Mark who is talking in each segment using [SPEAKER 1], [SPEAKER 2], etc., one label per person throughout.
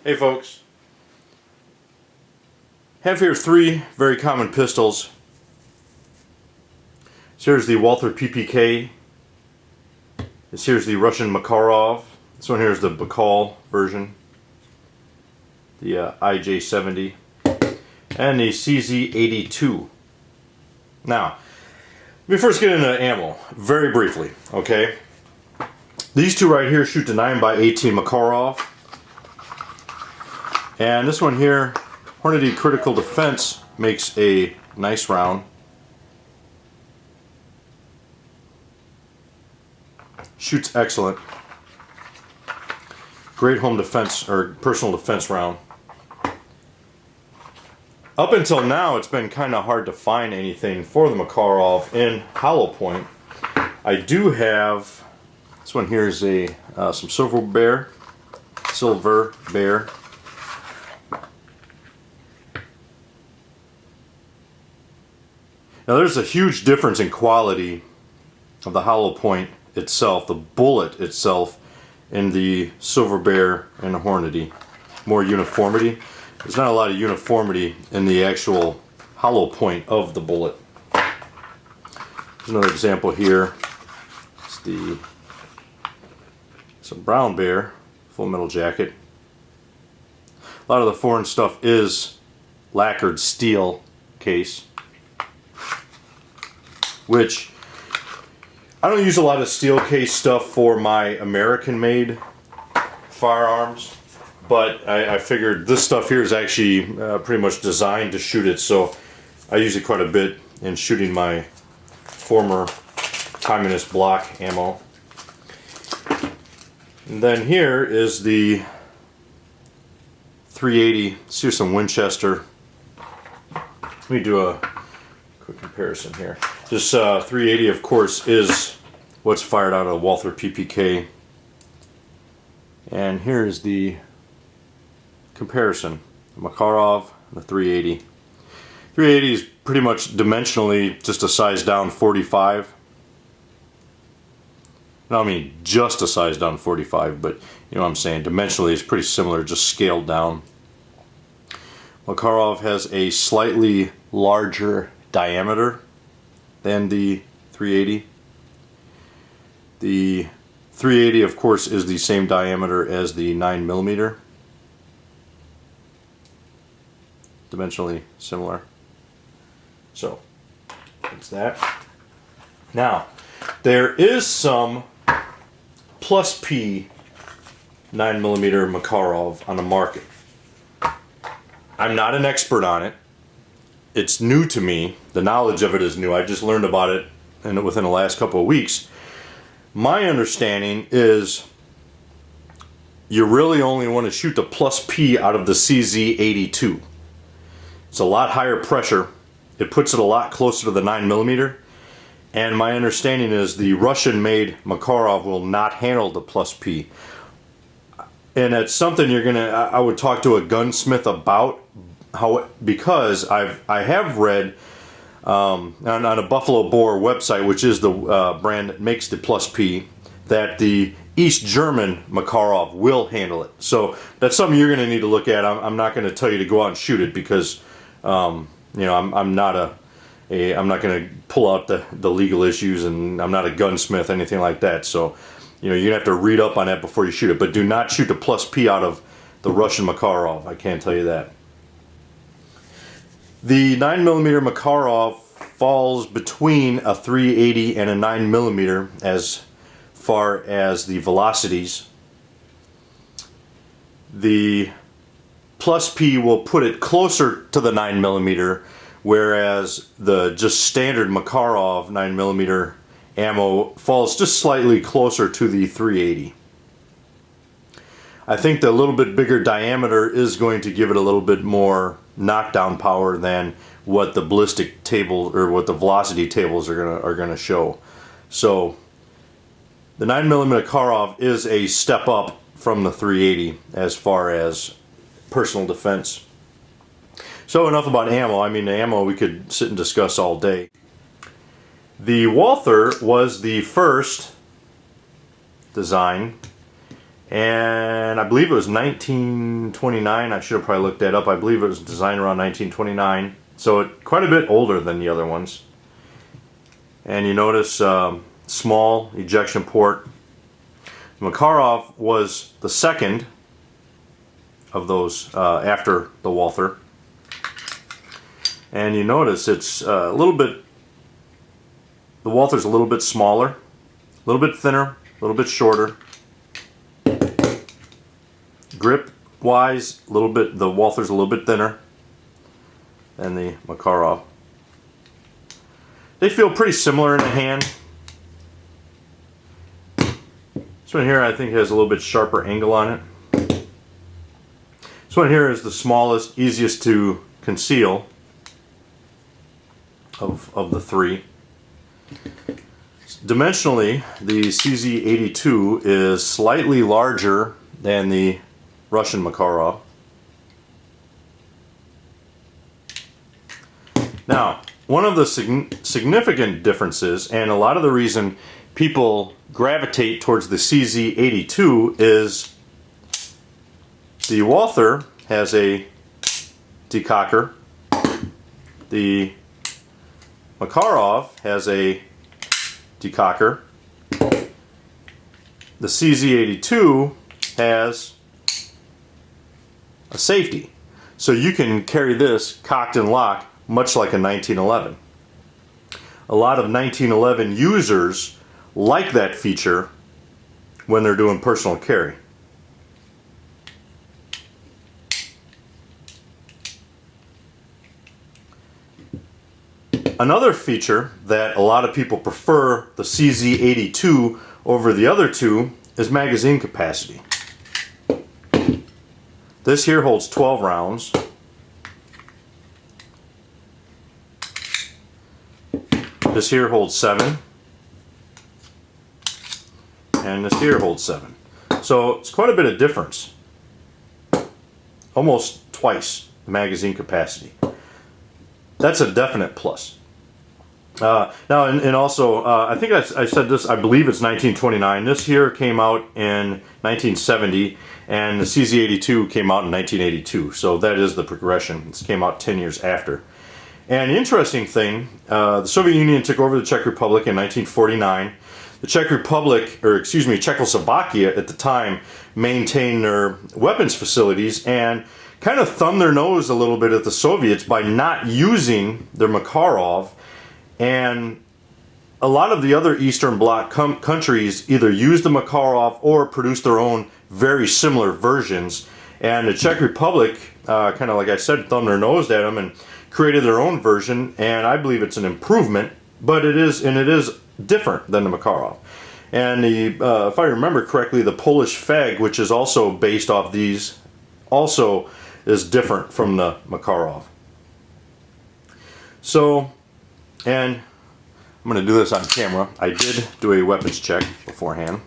[SPEAKER 1] Hey folks, have here three very common pistols. So here's the Walther PPK. Here's the Russian Makarov. This one here is the Recoil version. The IJ-70. And the vz-82. Now, let me first get into ammo, very briefly, okay? These two right here shoot the 9x18 Makarov. And this one here, Hornady Critical Defense, makes a nice round. Shoots excellent. Great home defense or personal defense round. Up until now, it's been kind of hard to find anything for the Makarov in hollow point. I do have, this one here is a some silver bear. Now there's a huge difference in quality of the hollow point itself, the bullet itself, in the Silver Bear and the Hornady. More uniformity. There's not a lot of uniformity in the actual hollow point of the bullet. There's another example here. It's some Brown Bear, Full Metal Jacket. A lot of the foreign stuff is lacquered steel case, which I don't use a lot of steel case stuff for my American-made firearms, but I figured this stuff here is actually pretty much designed to shoot it, so I use it quite a bit in shooting my former communist block ammo. And then here is the 380. Here's some Winchester. Let me do a quick comparison here. This 380, of course, is what's fired out of Walther PPK. And here is the comparison. The Makarov and the 380. 380 is pretty much dimensionally just a size down 45. No, I mean just a size down 45, but you know what I'm saying. Dimensionally it's pretty similar, just scaled down. Makarov has a slightly larger diameter than the 380. The 380, of course, is the same diameter as the 9mm. Dimensionally similar. So, that's that. Now, there is some plus P 9mm Makarov on the market. I'm not an expert on it. It's new to me. The knowledge of it is new. I just learned about it within the last couple of weeks. My understanding is you really only want to shoot the plus P out of the vz-82. It's a lot higher pressure. It puts it a lot closer to the 9mm. And my understanding is the Russian-made Makarov will not handle the plus P. And it's something I would talk to a gunsmith about, because I have read on a Buffalo Boar website, which is the brand that makes the plus P, that the East German Makarov will handle it. So that's something you're going to need to look at. I'm not going to tell you to go out and shoot it, because you know, I'm not going to pull out the legal issues, and I'm not a gunsmith, anything like that. So you know, you're going to have to read up on that before you shoot it. But do not shoot the plus P out of the Russian Makarov. I can't tell you that. The 9mm Makarov falls between a 380 and a 9mm as far as the velocities. The plus P will put it closer to the 9mm, whereas the just standard Makarov 9mm ammo falls just slightly closer to the 380. I think the little bit bigger diameter is going to give it a little bit more knockdown power than what the ballistic table or what the velocity tables are gonna show. So the 9mm Makarov is a step up from the 380 as far as personal defense. So enough about ammo. I mean, the ammo we could sit and discuss all day. The Walther was the first design And I believe it was 1929. I should have probably looked that up. I believe it was designed around 1929. So quite a bit older than the other ones. And you notice small ejection port. Makarov was the second of those after the Walther. And you notice it's a little bit, the Walther's a little bit smaller, a little bit thinner, a little bit shorter. Grip wise, a little bit, the Walther's a little bit thinner than the Makarov. They feel pretty similar in the hand. This one here I think has a little bit sharper angle on it. This one here is the smallest, easiest to conceal of the three. Dimensionally, the vz-82 is slightly larger than the Russian Makarov. Now, one of the significant differences, and a lot of the reason people gravitate towards the vz-82 is the Walther has a decocker, the Makarov has a decocker, the vz-82 has a safety. So you can carry this cocked and locked much like a 1911. A lot of 1911 users like that feature when they're doing personal carry. Another feature that a lot of people prefer the vz-82 over the other two is magazine capacity. This here holds 12 rounds. This here holds 7. And this here holds 7. So it's quite a bit of difference. Almost twice the magazine capacity. That's a definite plus. Now, and also, I think I said this, I believe it's 1929. This here came out in 1970, and the vz-82 came out in 1982. So that is the progression. This came out 10 years after. And the interesting thing, the Soviet Union took over the Czech Republic in 1949. The Czech Republic, or excuse me, Czechoslovakia at the time, maintained their weapons facilities and kind of thumbed their nose a little bit at the Soviets by not using their Makarov. And a lot of the other Eastern Bloc countries either used the Makarov or produced their own very similar versions. And the Czech Republic, kind of like I said, thumbed their nose at them and created their own version. And I believe it's an improvement, but it is different than the Makarov. And the, if I remember correctly, the Polish FEG, which is also based off these, also is different from the Makarov. So, and I'm going to do this on camera. I did do a weapons check beforehand,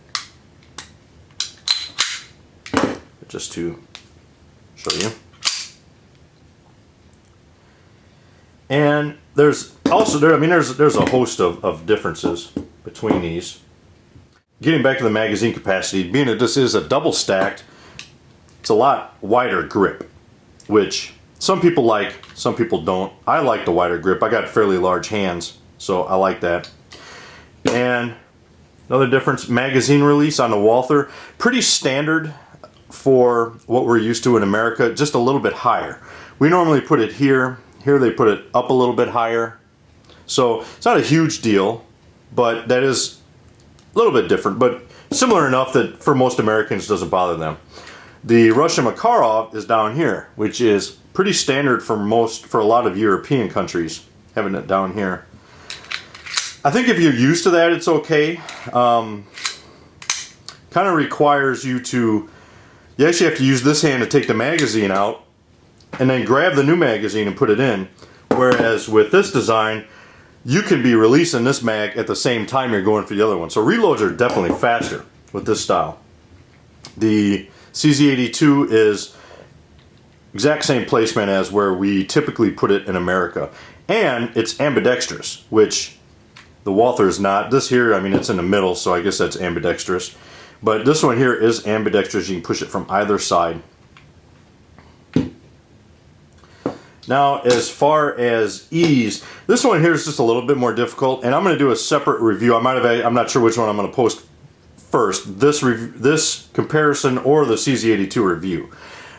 [SPEAKER 1] just to show you. And there's also, there's a host of differences between these. Getting back to the magazine capacity, being that this is a double stacked, it's a lot wider grip, which some people like, some people don't. I like the wider grip. I got fairly large hands, so I like that. And another difference, magazine release on the Walther, pretty standard for what we're used to in America, just a little bit higher. We normally put it here. Here they put it up a little bit higher. So it's not a huge deal, but that is a little bit different, but similar enough that for most Americans it doesn't bother them. The Russian Makarov is down here, which is pretty standard for a lot of European countries, having it down here. I think if you're used to that, it's okay. Kind of requires you actually have to use this hand to take the magazine out and then grab the new magazine and put it in. Whereas with this design, you can be releasing this mag at the same time you're going for the other one. So reloads are definitely faster with this style. The vz-82 is exact same placement as where we typically put it in America. And it's ambidextrous, which the Walther is not. This here, it's in the middle, so I guess that's ambidextrous. But this one here is ambidextrous. You can push it from either side. Now, as far as ease, this one here is just a little bit more difficult, and I'm going to do a separate review. I'm not sure which one I'm going to post first, this comparison or the CZ82 review.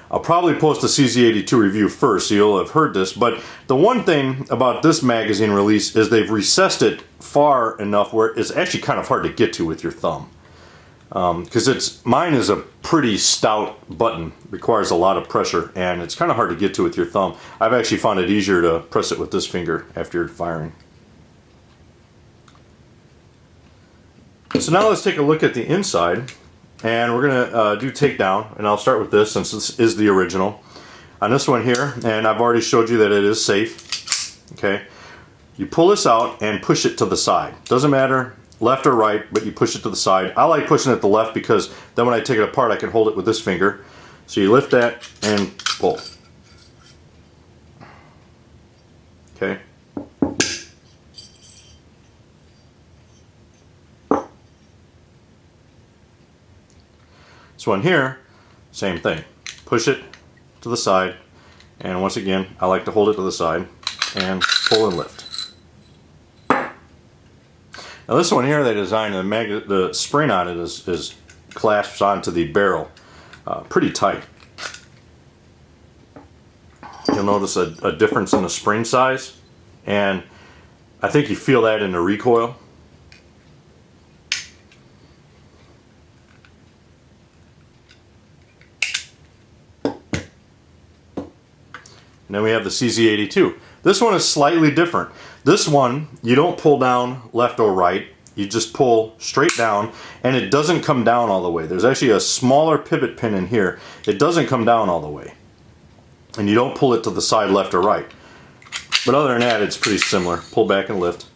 [SPEAKER 1] I'll probably post the CZ82 review first, so you'll have heard this, but the one thing about this magazine release is they've recessed it far enough where it's actually kind of hard to get to with your thumb. Because mine is a pretty stout button, requires a lot of pressure, and it's kind of hard to get to with your thumb. I've actually found it easier to press it with this finger after you're firing. So now let's take a look at the inside, and we're going to do takedown, and I'll start with this since this is the original. On this one here, and I've already showed you that it is safe, okay, you pull this out and push it to the side. Doesn't matter left or right, but you push it to the side. I like pushing it to the left because then when I take it apart I can hold it with this finger. So you lift that and pull. Okay. This one here, same thing. Push it to the side, and once again I like to hold it to the side and pull and lift. Now this one here they designed, the spring on it is clasps onto the barrel pretty tight. You'll notice a difference in the spring size, and I think you feel that in the recoil. And then we have the CZ82. This one is slightly different. This one, you don't pull down left or right. You just pull straight down, and it doesn't come down all the way. There's actually a smaller pivot pin in here. It doesn't come down all the way. And you don't pull it to the side left or right. But other than that, it's pretty similar. Pull back and lift.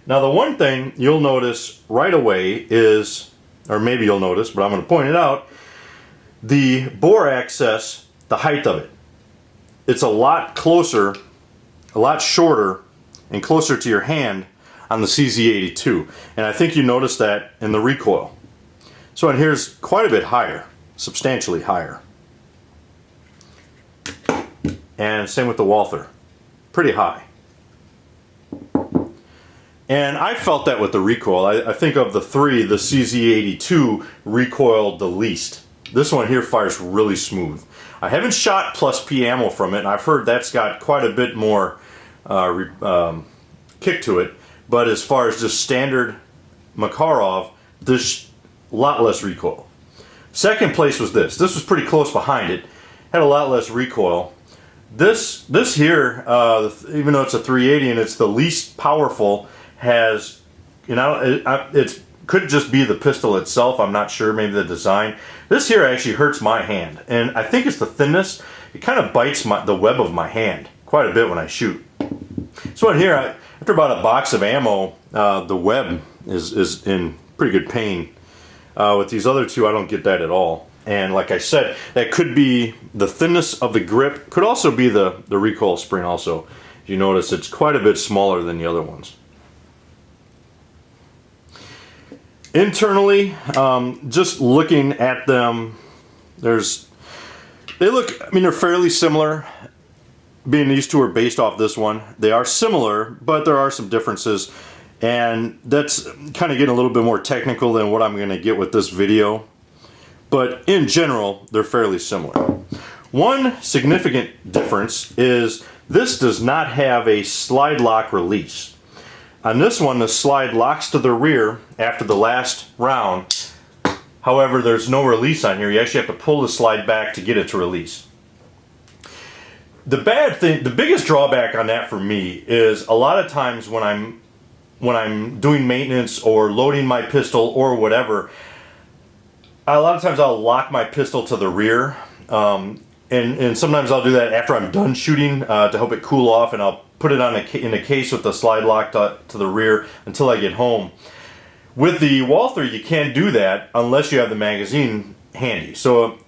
[SPEAKER 1] Now the one thing you'll notice right away is, or maybe you'll notice, but I'm going to point it out, the bore access, the height of it. It's a lot closer, a lot shorter, and closer to your hand on the CZ82. And I think you noticed that in the recoil. So in here's quite a bit higher, substantially higher. And same with the Walther, pretty high. And I felt that with the recoil. I think of the three, the CZ82 recoiled the least. This one here fires really smooth. I haven't shot plus P ammo from it, and I've heard that's got quite a bit more kick to it. But as far as just standard Makarov, there's a lot less recoil. Second place was this. This was pretty close behind it. Had a lot less recoil. This here, even though it's a 380 and it's the least powerful, has, you know, it could just be the pistol itself. I'm not sure. Maybe the design. This here actually hurts my hand, and I think it's the thinness. It kind of bites the web of my hand quite a bit when I shoot. So in here, after about a box of ammo, the web is in pretty good pain. With these other two, I don't get that at all. And like I said, that could be the thinness of the grip. Could also be the recoil spring also. You notice it's quite a bit smaller than the other ones. Internally, just looking at them, they're fairly similar. Being these two are based off this one, they are similar, but there are some differences, and that's kind of getting a little bit more technical than what I'm going to get with this video. But in general, they're fairly similar. One significant difference is this does not have a slide lock release. On this one, the slide locks to the rear after the last round. However, there's no release on here. You actually have to pull the slide back to get it to release. The biggest drawback on that for me is a lot of times when I'm doing maintenance or loading my pistol or whatever, a lot of times I'll lock my pistol to the rear. And sometimes I'll do that after I'm done shooting to help it cool off, and I'll put it on in a case with the slide lock to the rear until I get home. With the Walther, you can't do that unless you have the magazine handy. So,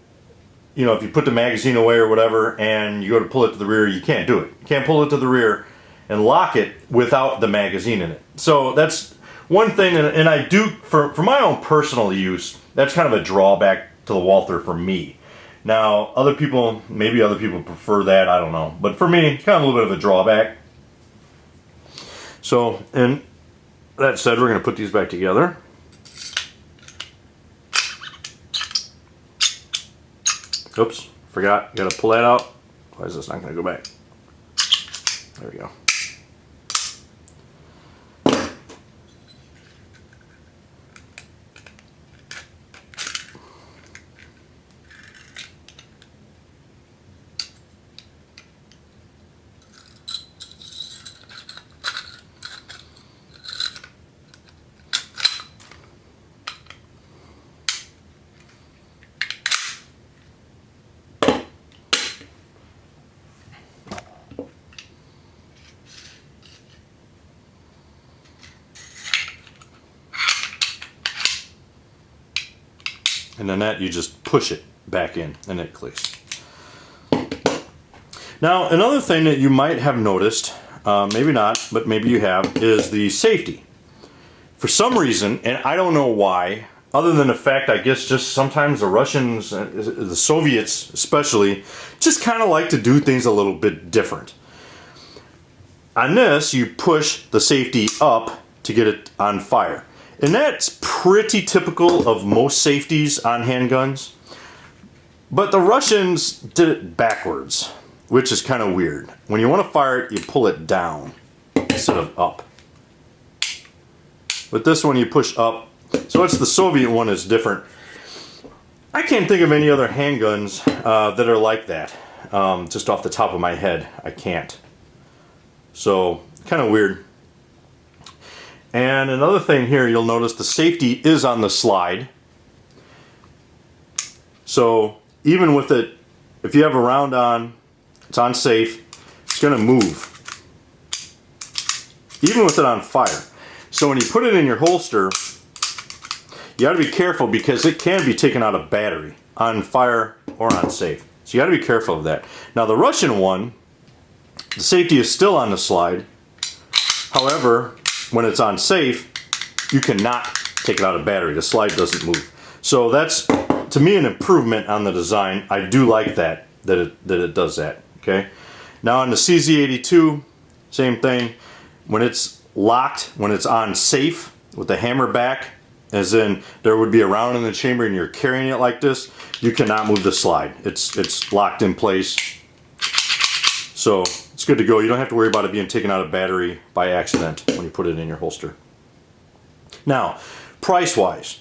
[SPEAKER 1] you know, if you put the magazine away or whatever and you go to pull it to the rear, you can't do it. You can't pull it to the rear and lock it without the magazine in it. So that's one thing, and I do, for my own personal use, that's kind of a drawback to the Walther for me. Now, other people, maybe other people prefer that, I don't know. But for me, it's kind of a little bit of a drawback. So, and that said, we're going to put these back together. Oops, forgot, got to pull that out. Why is this not going to go back? There we go. And then that, you just push it back in and it clicks. Now, another thing that you might have noticed, maybe not, but maybe you have, is the safety. For some reason, and I don't know why, other than the fact, I guess just sometimes the Russians, the Soviets especially, just kind of like to do things a little bit different. On this, you push the safety up to get it on fire. And that's pretty typical of most safeties on handguns. But the Russians did it backwards, which is kind of weird. When you want to fire it, you pull it down instead of up. With this one, you push up. So it's the Soviet one is different. I can't think of any other handguns that are like that. Just off the top of my head, I can't. So, kind of weird. And another thing here, you'll notice the safety is on the slide. So even with it, if you have a round on, it's on safe, it's going to move. Even with it on fire. So when you put it in your holster, you got to be careful because it can be taken out of battery on fire or on safe. So you got to be careful of that. Now the Russian one, the safety is still on the slide. However, when it's on safe, you cannot take it out of battery. The slide doesn't move. So that's, to me, an improvement on the design. I do like that it does that. Okay. Now on the CZ-82, same thing. When it's locked, when it's on safe with the hammer back, as in there would be a round in the chamber and you're carrying it like this, you cannot move the slide. It's locked in place. So it's good to go. You don't have to worry about it being taken out of battery by accident when you put it in your holster. Now, price-wise,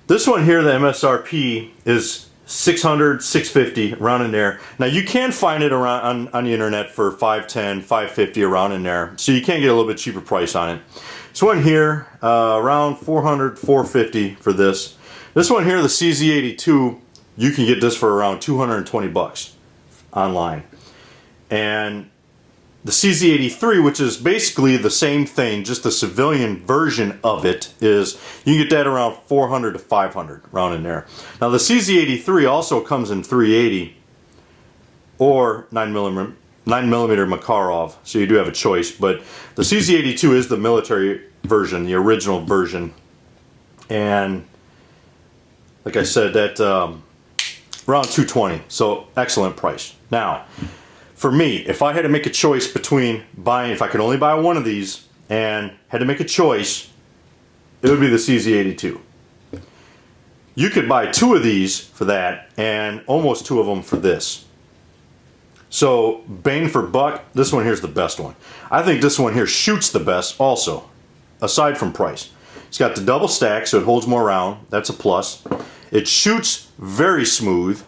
[SPEAKER 1] this one here, the MSRP, is $600, $650, around in there. Now you can find it around on the internet for $510, $550, around in there. So you can get a little bit cheaper price on it. This one here, around $400, $450 for this. This one here, the CZ-82, you can get this for around 220 bucks online. And the CZ-83, which is basically the same thing, just the civilian version of it, is you can get that around 400 to 500, around in there. Now the CZ-83 also comes in 380 or 9mm Makarov, so you do have a choice. But the CZ-82 is the military version, the original version, and like I said, that around 220. So excellent price. Now, for me, if I had to make a choice between buying, if I could only buy one of these and had to make a choice, it would be the CZ-82. You could buy two of these for that and almost two of them for this. So bang for buck, this one here's the best one. I think this one here shoots the best also, aside from price. It's got the double stack, so it holds more round. That's a plus. It shoots very smooth.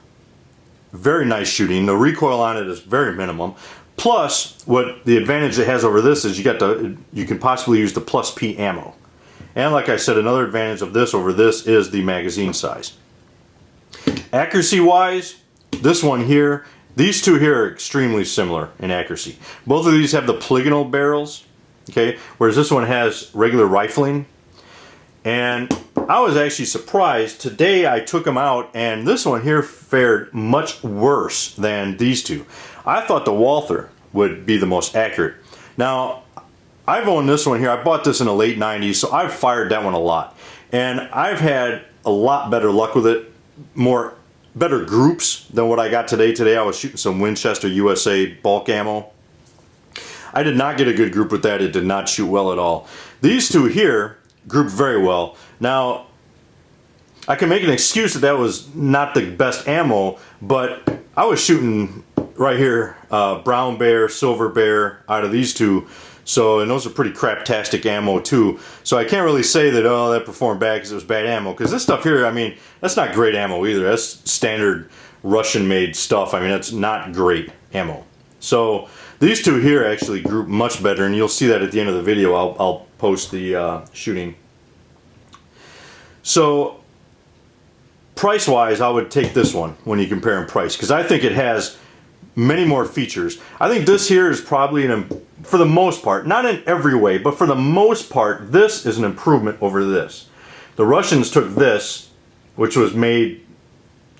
[SPEAKER 1] Very nice shooting. The recoil on it is very minimum. Plus, what the advantage it has over this is you can possibly use the plus P ammo. And like I said, another advantage of this over this is the magazine size. Accuracy wise, this one here, these two here are extremely similar in accuracy. Both of these have the polygonal barrels, okay, whereas this one has regular rifling. And I was actually surprised. Today I took them out and this one here fared much worse than these two. I thought the Walther would be the most accurate. Now, I've owned this one here. I bought this in the late 90s, so I've fired that one a lot. And I've had a lot better luck with it, better groups than what I got today. Today I was shooting some Winchester USA bulk ammo. I did not get a good group with that. It did not shoot well at all. These two here grouped very well. Now, I can make an excuse that that was not the best ammo, but I was shooting right here, brown bear, silver bear out of these two. So, and those are pretty craptastic ammo too. So I can't really say that, oh, that performed bad because it was bad ammo. Because this stuff here, I mean, that's not great ammo either. That's standard Russian-made stuff. I mean, that's not great ammo. So these two here actually group much better, and you'll see that at the end of the video. I'll post the shooting. So price-wise, I would take this one when you compare in price, because I think it has many more features. I think this here is probably, for the most part, not in every way, but for the most part, this is an improvement over this. The Russians took this, which was made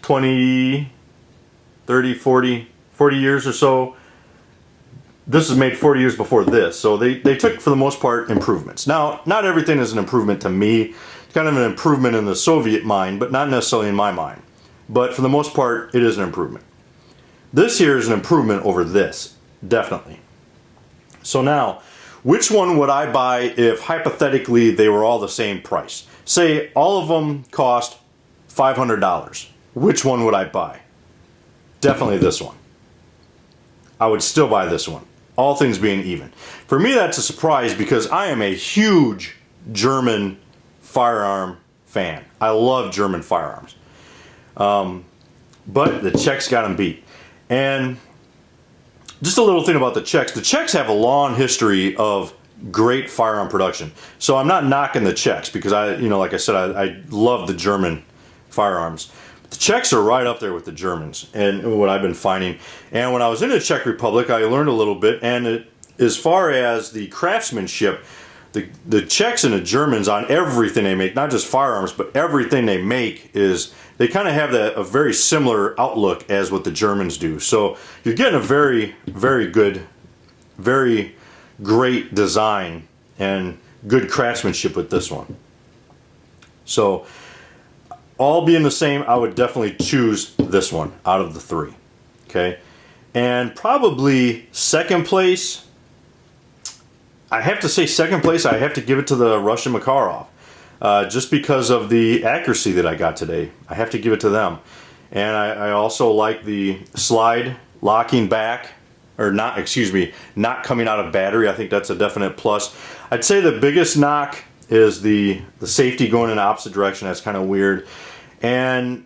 [SPEAKER 1] 20, 30, 40 years or so. This was made 40 years before this. So they took, for the most part, improvements. Now, not everything is an improvement to me. It's kind of an improvement in the Soviet mind, but not necessarily in my mind. But for the most part, it is an improvement. This here is an improvement over this, definitely. So now, which one would I buy if hypothetically they were all the same price? Say all of them cost $500. Which one would I buy? Definitely this one. I would still buy this one, all things being even. For me, that's a surprise because I am a huge German firearm fan. I love German firearms. But the Czechs got them beat. And just a little thing about the Czechs. The Czechs have a long history of great firearm production. So I'm not knocking the Czechs because like I said, I love the German firearms. But the Czechs are right up there with the Germans and what I've been finding. And when I was in the Czech Republic, I learned a little bit. And as far as the craftsmanship, the Czechs and the Germans on everything they make, not just firearms, but everything they make is, they kind of have a very similar outlook as what the Germans do. So you're getting a very, very good, very great design and good craftsmanship with this one. So all being the same, I would definitely choose this one out of the three. Okay, and probably second place, I have to say second place, I have to give it to the Russian Makarov. Just because of the accuracy that I got today. I have to give it to them. And I also like the slide locking back, or not, excuse me, not coming out of battery. I think that's a definite plus. I'd say the biggest knock is the safety going in the opposite direction. That's kind of weird. And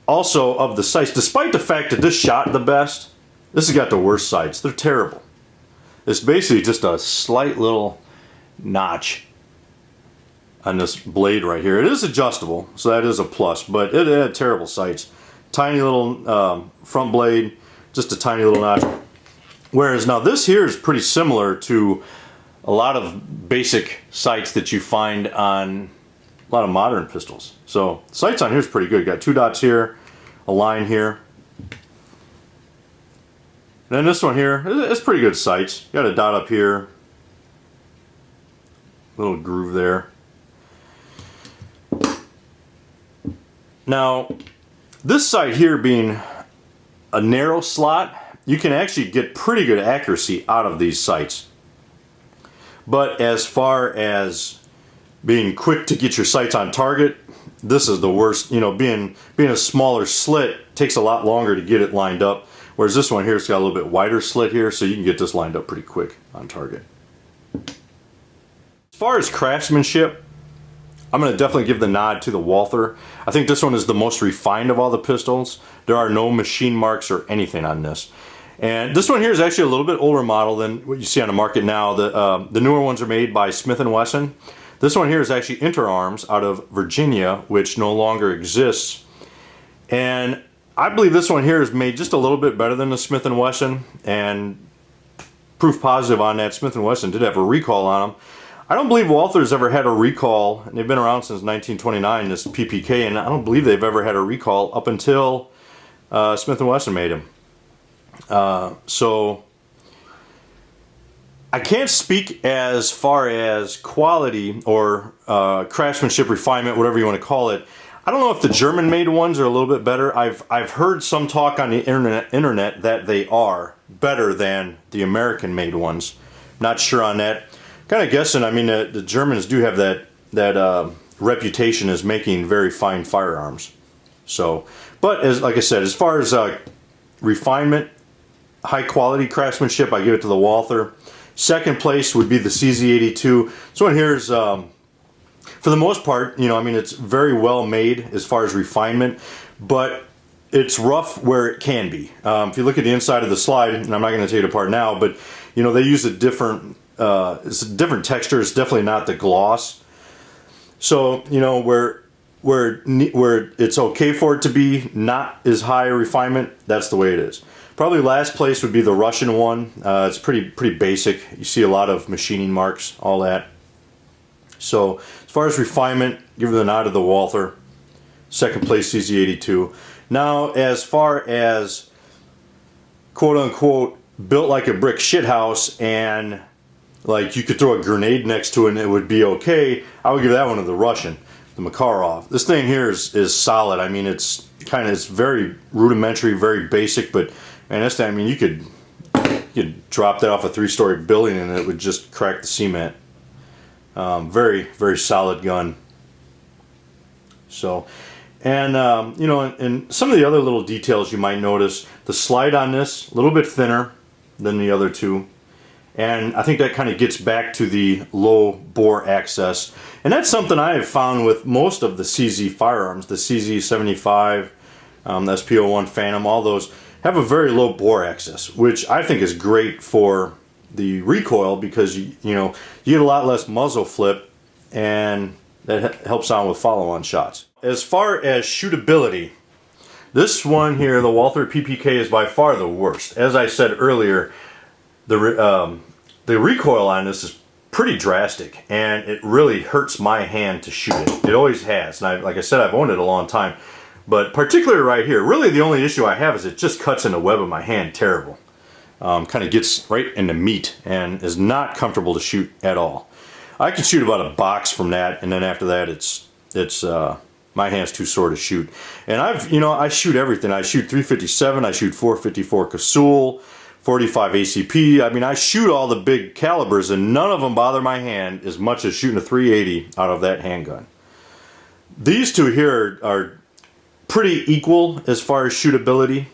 [SPEAKER 1] also of the sights, despite the fact that this shot the best, this has got the worst sights. They're terrible. It's basically just a slight little notch on this blade right here. It is adjustable, so that is a plus, but it had terrible sights. Tiny little front blade, just a tiny little notch. Whereas now this here is pretty similar to a lot of basic sights that you find on a lot of modern pistols. So sights on here is pretty good. Got two dots here, a line here. And then this one here, it's pretty good sights. Got a dot up here, little groove there. Now, this sight here being a narrow slot, you can actually get pretty good accuracy out of these sights. But as far as being quick to get your sights on target, this is the worst. You know, being a smaller slit takes a lot longer to get it lined up. Whereas this one here, it's got a little bit wider slit here, so you can get this lined up pretty quick on target. As far as craftsmanship, I'm going to definitely give the nod to the Walther. I think this one is the most refined of all the pistols. There are no machine marks or anything on this. And this one here is actually a little bit older model than what you see on the market now. The newer ones are made by Smith & Wesson. This one here is actually Interarms out of Virginia, which no longer exists. And I believe this one here is made just a little bit better than the Smith & Wesson. And proof positive on that, Smith & Wesson did have a recall on them. I don't believe Walther's ever had a recall, and they've been around since 1929, this PPK, and I don't believe they've ever had a recall up until Smith & Wesson made them. So I can't speak as far as quality or craftsmanship, refinement, whatever you want to call it. I don't know if the German-made ones are a little bit better. I've heard some talk on the internet that they are better than the American-made ones. Not sure on that. Kind of guessing. I mean, the Germans do have that reputation as making very fine firearms. So, but like I said, as far as refinement, high-quality craftsmanship, I give it to the Walther. Second place would be the vz-82. This one here is, for the most part, you know, I mean, it's very well made as far as refinement, but it's rough where it can be. If you look at the inside of the slide, and I'm not going to take it apart now, but you know, they use a different, it's a different texture. It's definitely not the gloss. So you know, where it's okay for it to be not as high a refinement, that's the way it is. Probably last place would be the Russian one. It's pretty basic. You see a lot of machining marks, all that. So as far as refinement, give it the nod to the Walther. Second place vz-82. Now as far as quote unquote built like a brick shithouse and like you could throw a grenade next to it and it would be okay, I would give that one to the Russian, the Makarov. This thing here is solid. I mean, it's very rudimentary, very basic, but man, this thing, I mean, you could drop that off a 3-story building and it would just crack the cement. Very, very solid gun. So, and you know, and some of the other little details you might notice, the slide on this, a little bit thinner than the other two. And I think that kind of gets back to the low bore access. And that's something I have found with most of the CZ firearms, the CZ-75, the SP01 Phantom, all those have a very low bore access, which I think is great for the recoil because you know, you get a lot less muzzle flip and that helps out with follow-on shots. As far as shootability, this one here, the Walther PPK, is by far the worst. As I said earlier, the recoil on this is pretty drastic and it really hurts my hand to shoot it. It always has. And like I said, I've owned it a long time. But particularly right here, really the only issue I have is it just cuts in the web of my hand terrible. Kind of gets right into meat and is not comfortable to shoot at all. I can shoot about a box from that, and then after that it's my hand's too sore to shoot. And I shoot everything. I shoot 357, I shoot 454 Casull, 45 ACP. I mean, I shoot all the big calibers and none of them bother my hand as much as shooting a 380 out of that handgun. These two here are pretty equal as far as shootability.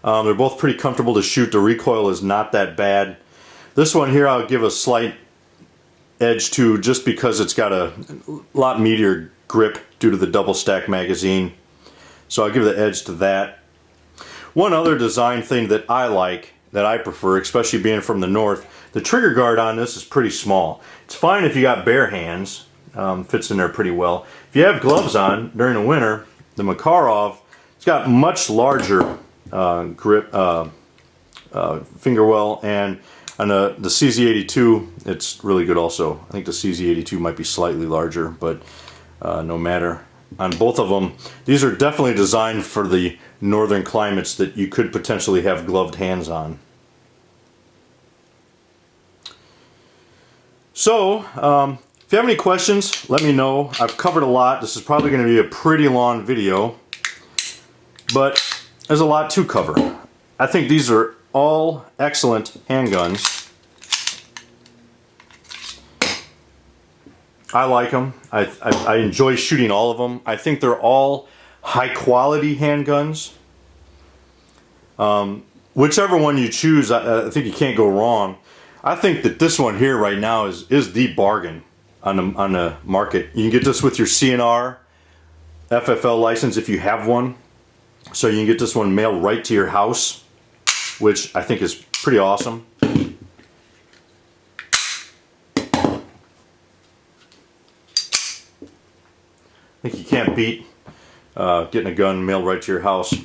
[SPEAKER 1] They're both pretty comfortable to shoot. The recoil is not that bad. This one here I'll give a slight edge to just because it's got a lot meatier grip due to the double stack magazine. So I'll give the edge to that. One other design thing that I like, that I prefer, especially being from the north, the trigger guard on this is pretty small. It's fine if you got bare hands. Fits in there pretty well. If you have gloves on during the winter, the Makarov, it's got much larger grip, finger well, and on the vz-82, it's really good also. I think the vz-82 might be slightly larger, but no matter. On both of them, these are definitely designed for the northern climates that you could potentially have gloved hands on. So, if you have any questions, let me know. I've covered a lot. This is probably going to be a pretty long video, but there's a lot to cover. I think these are all excellent handguns. I like them. I enjoy shooting all of them. I think they're all high quality handguns. Whichever one you choose, I think you can't go wrong. I think that this one here right now is the bargain on the market. You can get this with your CNR FFL license if you have one. So you can get this one mailed right to your house, which I think is pretty awesome. I think you can't beat getting a gun mailed right to your house.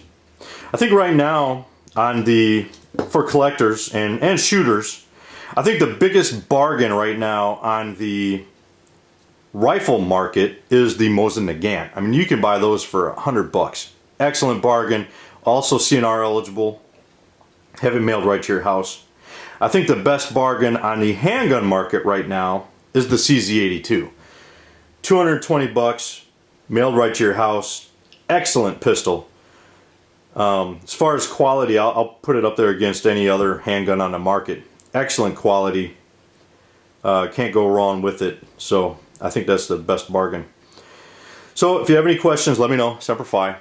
[SPEAKER 1] I think right now for collectors and shooters, I think the biggest bargain right now on the rifle market is the Mosin Nagant. I mean, you can buy those for $100. Excellent bargain. Also CNR eligible. Have it mailed right to your house. I think the best bargain on the handgun market right now is the CZ-82. 220 bucks, mailed right to your house. Excellent pistol. As far as quality, I'll put it up there against any other handgun on the market. Excellent quality. Can't go wrong with it. So I think that's the best bargain. So if you have any questions, let me know. Semper Fi.